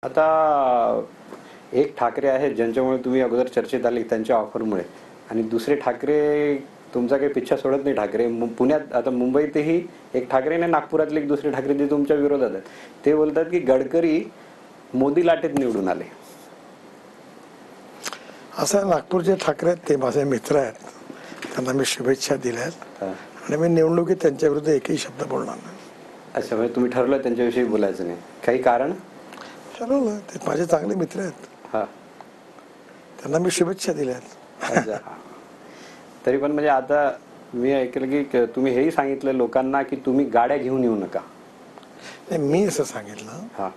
आता एक ठाकरे आहेत ज्यांच्यामुळे तुम्ही अगोदर चर्चेत आले त्यांच्या ऑफरमुळे, आणि दुसरे ठाकरे तुमचा काही पिच्छा सोडत नाही. ठाकरे पुण्यात, आता मुंबईतही एक ठाकरे आणि नागपुरातले एक दुसरे ठाकरे जे तुमच्या विरोधात आहेत, ते बोलतात की गडकरी मोदी लाटेत निवडून आले. असं नागपूरचे ठाकरे आहेत, ते माझे मित्र आहेत, त्यांना मी शुभेच्छा दिल्या आहेत आणि मी निवडणुकीत त्यांच्या विरुद्ध एकही शब्द बोलणार नाही. अच्छा, म्हणजे तुम्ही ठरवलं त्यांच्याविषयी बोलायचं नाही, काही कारण? ठरवलं, ते माझे चांगले मित्र आहेत. हा, त्यांना मी शुभेच्छा दिल्या आहेत. तरी पण म्हणजे आता मी ऐकलं की तुम्ही हेही सांगितलं लोकांना की तुम्ही गाड्या घेऊन येऊ नका. नाही, मी असं सांगितलं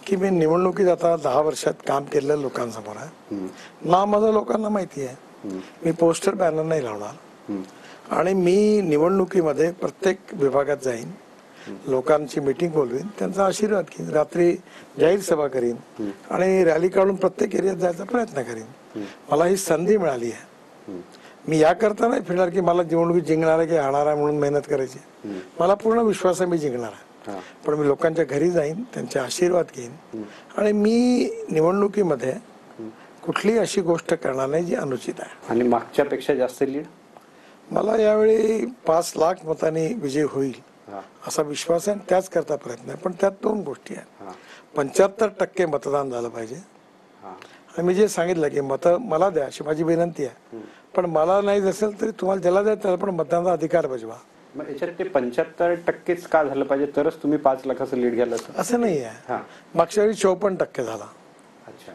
की मी निवडणुकीत आता 10 वर्षात काम केलेल्या लोकांसमोर आहे. नाव माझं लोकांना माहिती आहे. मी पोस्टर बॅनर नाही लावणार आणि मी निवडणुकीमध्ये प्रत्येक विभागात जाईन, लोकांची मीटिंग बोलवीन, त्यांचा आशीर्वाद घेईन, रात्री जाहीर सभा करीन आणि रॅली काढून प्रत्येक एरियात जायचा प्रयत्न करीन. मला ही संधी मिळाली आहे. मी याकरता नाही फिरणार की मला निवडणुकीत जिंकणार आहे की हारणार आहे म्हणून मेहनत करायची. मला पूर्ण विश्वास आहे मी जिंकणार आहे. पण मी लोकांच्या घरी जाईन, त्यांचे आशीर्वाद घेईन आणि मी निवडणुकीमध्ये कुठलीही अशी गोष्ट करणार नाही जी अनुचित आहे. आणि मागच्या पेक्षा जास्त लीड? मला यावेळी 5 लाख मतांनी विजय होईल असा विश्वास आहे, त्याच करता प्रयत्न आहे. पण त्यात 2 गोष्टी आहेत. 75% मतदान झालं पाहिजे आणि मी जे सांगितलं की मत मला द्या अशी माझी विनंती आहे. पण मला नाही असेल तरी तुम्हाला ज्याला द्या त्याला पण मतदानाचा अधिकार बजवा. मग याच्यात ते 75%च का झालं पाहिजे तरच तुम्ही 5 लाखाचं लीड घ्याल असं नाही आहे. मागच्या वेळी 54% झाला. अच्छा,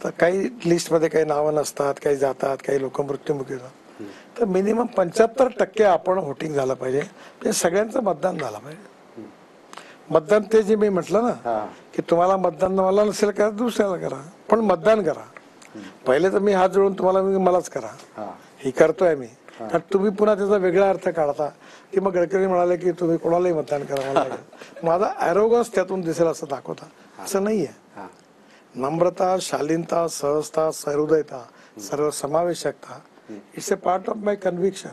तर काही लिस्टमध्ये काही नावं नसतात, काही जातात, काही लोक मृत्युमुखी होतात. तर मिनिमम 75% आपण व्होटिंग झालं पाहिजे, म्हणजे सगळ्यांचं मतदान झालं पाहिजे. मतदान ते जे मी म्हटलं ना की तुम्हाला मतदान मला नसेल करा, दुसऱ्याला करा, पण मतदान करा. पहिले तर मी हात जोडून तुम्हाला मलाच करा, ही करतोय मी. कारण तुम्ही पुन्हा त्याचा वेगळा अर्थ काढता की मग गडकरी म्हणाले की तुम्ही कोणालाही मतदान करा. माझा ॲरोगन्स त्यातून दिसेल असं दाखवता. असं नाहीये. नम्रता, शालीनता, सहजता, सहृदयता, सर्वसमावेशकता, it's a part of my conviction.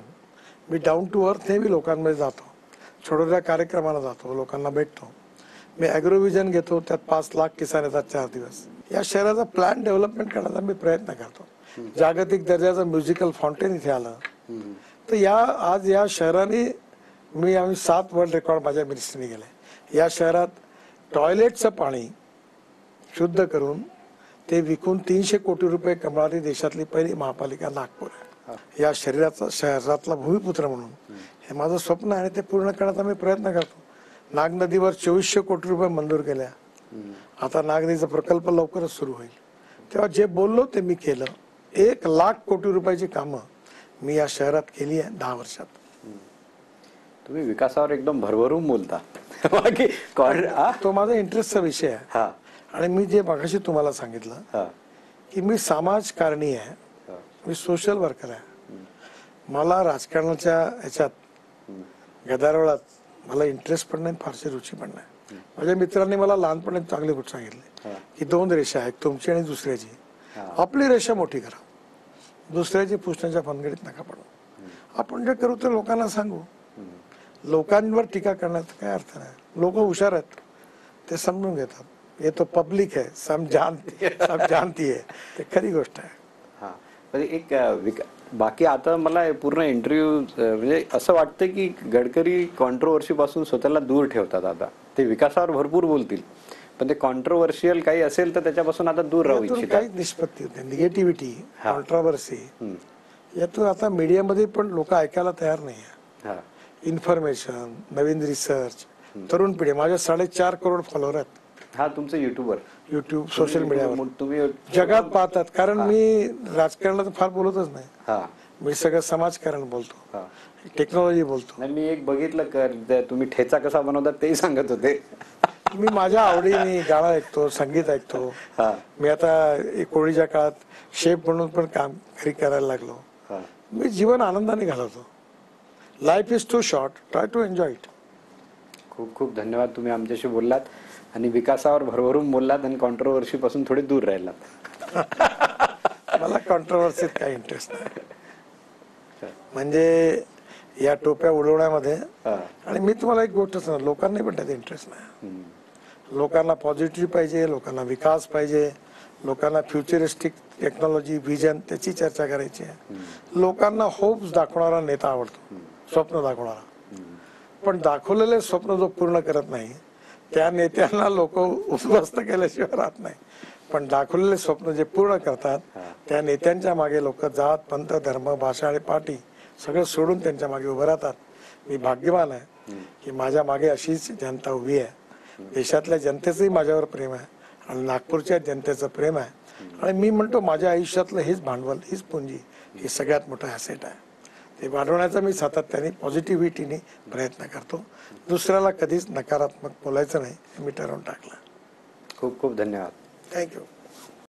मी डाऊन टू अर्थ नेहमी लोकांमध्ये जातो, छोट्या कार्यक्रमाला जातो, लोकांना भेटतो. मी ॲग्रोव्हिजन घेतो, त्यात 5 लाख किसान येतात 4 दिवस. या शहराचा प्लॅन डेव्हलपमेंट करण्याचा मी प्रयत्न करतो. जागतिक दर्जाचं म्युझिकल फाउंटेन इथे आलं. तर आज या शहराने आम्ही 7 वर्ल्ड रेकॉर्ड माझ्या मिनिस्ट्रीने गेले. या शहरात टॉयलेटचं पाणी शुद्ध करून ते विकून 300 कोटी रुपये कमवणारी देशातली पहिली महापालिका नागपूर आहे. या शहरातला भूमिपुत्र म्हणून हे माझं स्वप्न आहे आणि ते पूर्ण करण्याचा मी प्रयत्न करतो. नाग नदीवर 2400 कोटी रुपये मंजूर केल्या. आता नाग नदीचा प्रकल्प लवकरच सुरू होईल. तेव्हा जे बोललो ते मी केलं. 1 लाख कोटी रुपयाची कामं मी या शहरात केली आहे 10 वर्षात. तुम्ही विकासावर एकदम भरभरून बोलता. तो माझा इंटरेस्टचा विषय आहे. आणि मी जे मागाशी तुम्हाला सांगितलं की मी समाजकारणी आहे, मी सोशल वर्कर आहे. मला राजकारणाच्या ह्याच्यात गदारोळात मला इंटरेस्ट पण नाही, फारशी रुची पण नाही. माझ्या मित्रांनी मला लहानपणी चांगली गोष्ट सांगितली की 2 रेषा आहेत, तुमची आणि दुसऱ्याची. आपली रेषा मोठी करा, दुसऱ्याची पुसण्याच्या भानगडीत नका पडू. आपण जे करू ते लोकांना सांगू. लोकांवर टीका करण्याचा काय अर्थ नाही. लोक हुशार आहेत, ते समजून घेतात. हे तो पब्लिक आहे, सब जानती है, ते खरी गोष्ट आहे. एक बाकी आता मला पूर्ण इंटरव्ह्यू म्हणजे असं वाटतं की गडकरी कॉन्ट्रोवर्सी पासून स्वतःला दूर ठेवतात. आता ते विकासावर भरपूर बोलतील, पण ते कॉन्ट्रोवर्शियल काही असेल तर त्याच्यापासून आता दूर राहू इच्छितात. काही निष्पत्ती होते, निगेटिव्हिटी, कॉन्ट्रोवर्सी यातून आता मीडियामध्ये पण लोक ऐकायला तयार नाही आहे. इन्फॉर्मेशन, नवीन रिसर्च, तरुण पिढी. माझ्या 4.5 करोड फॉलोअर आहेत. तुमचं युट्यूब सोशल मीडियावर तुम्ही जगात पाहतात. कारण मी राजकारणात फार बोलतच नाही. मी सगळं समाजकारण बोलतो, टेक्नॉलॉजी बोलतो. मी एक बघितलं तुम्ही ठेचा कसा बनवतात तेही सांगत होते. मी माझ्या आवडीने गाणं ऐकतो, संगीत ऐकतो. मी आता कोविडच्या काळात शेफ म्हणून पण काम घरी करायला लागलो. मी जीवन आनंदाने घालवतो. Life is too short, try to enjoy it. खूप खूप धन्यवाद. तुम्ही आमच्याशी बोललात आणि विकासावर भरभरून बोललात आणि कॉन्ट्रोवर्सी पासून थोडे दूर राहिलात. मला कॉन्ट्रोवर्सीत काही इंटरेस्ट नाही. म्हणजे या टोप्या उडवण्यामध्ये. आणि मी तुम्हाला एक गोष्ट सांगतो, लोकांनी पण त्यात इंटरेस्ट नाही. लोकांना पॉझिटिव्ह पाहिजे, लोकांना विकास पाहिजे, लोकांना फ्युचरिस्टिक टेक्नॉलॉजी व्हिजन त्याची चर्चा करायची आहे. लोकांना होप्स दाखवणारा नेता आवडतो, स्वप्न दाखवणारा. पण दाखवलेले स्वप्न जो पूर्ण करत नाही त्या नेत्यांना लोक उद्ध्वस्त केल्याशिवाय राहत नाही. पण दाखवलेले स्वप्न जे पूर्ण करतात त्या नेत्यांच्या मागे लोक जात पंथ धर्म भाषा आणि पार्टी सगळं सोडून त्यांच्या मागे उभं राहतात. मी भाग्यवान आहे की माझ्या मागे अशीच जनता उभी आहे. देशातल्या जनतेचंही माझ्यावर प्रेम आहे आणि नागपूरच्या जनतेचं प्रेम आहे. आणि मी म्हणतो माझ्या आयुष्यातलं हेच भांडवल, हीच पुंजी, ही सगळ्यात मोठं ॲसेट आहे. ते वाढवण्याचा मी सातत्याने पॉझिटिव्हिटीने प्रयत्न करतो. दुसऱ्याला कधीच नकारात्मक बोलायचं नाही हे मी ठरवून टाकलं. खूप खूप धन्यवाद. थँक्यू.